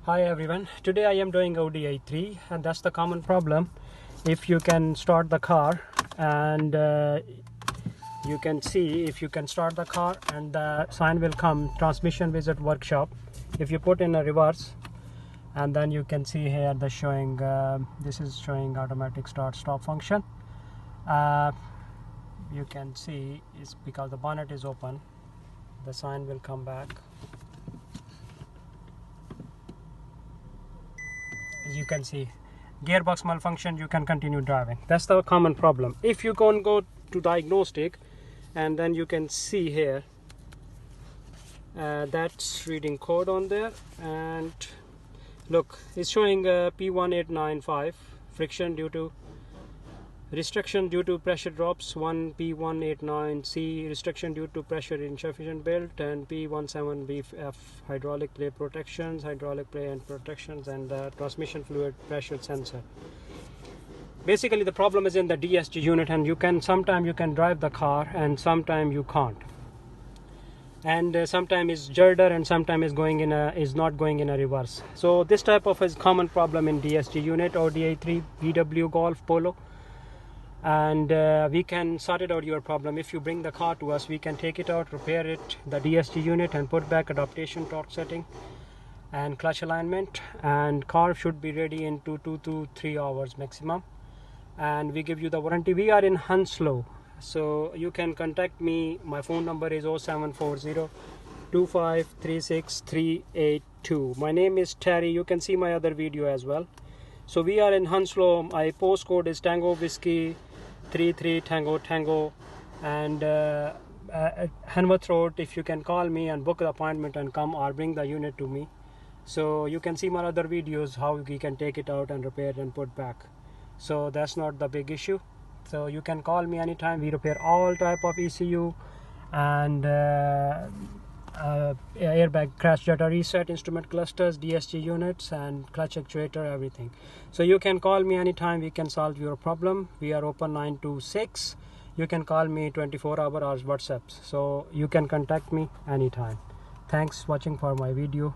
Hi everyone, today I am doing Audi A3 and that's the common problem. If you can start the car and you can see if you can start the car and the sign will come transmission visit workshop. If you put in a reverse and then you can see here the showing this is showing automatic start stop function. You can see it's because the bonnet is open, the sign will come back. As you can see, gearbox malfunction, you can continue driving. That's the common problem. If you can go to diagnostic and then you can see here that's reading code on there, and look, it's showing P1895 friction due to restriction due to pressure drops, one P189C restriction due to pressure insufficient built, and P17BF hydraulic play protections, hydraulic play and protections, and transmission fluid pressure sensor. Basically the problem is in the DSG unit, and sometimes you can drive the car and sometimes you can't, and sometimes it's judder and sometimes is not going in a reverse. So this type of is common problem in DSG unit, Audi A3, VW Golf, Polo. And we can sort it out your problem. If you bring the car to us, we can take it out, repair it, the DSG unit, and put back adaptation torque setting and clutch alignment, and car should be ready in 2 to 3 hours maximum, and we give you the warranty. We are in Hounslow, so you can contact me. My phone number is 0740 2536 My name is Terry. You can see my other video as well. So we are in Hounslow. My postcode is Tango Whiskey 33 Tango, and Hanworth Road. If you can call me and book the appointment and come or bring the unit to me, so you can see my other videos how we can take it out and repair it and put back. So that's not the big issue. So you can call me anytime. We repair all type of ECU and airbag, crash data reset, instrument clusters, DSG units, and clutch actuator, everything. So you can call me anytime. We can solve your problem. We are open 9 to 6. You can call me 24 hours WhatsApp. So you can contact me anytime. Thanks watching for my video.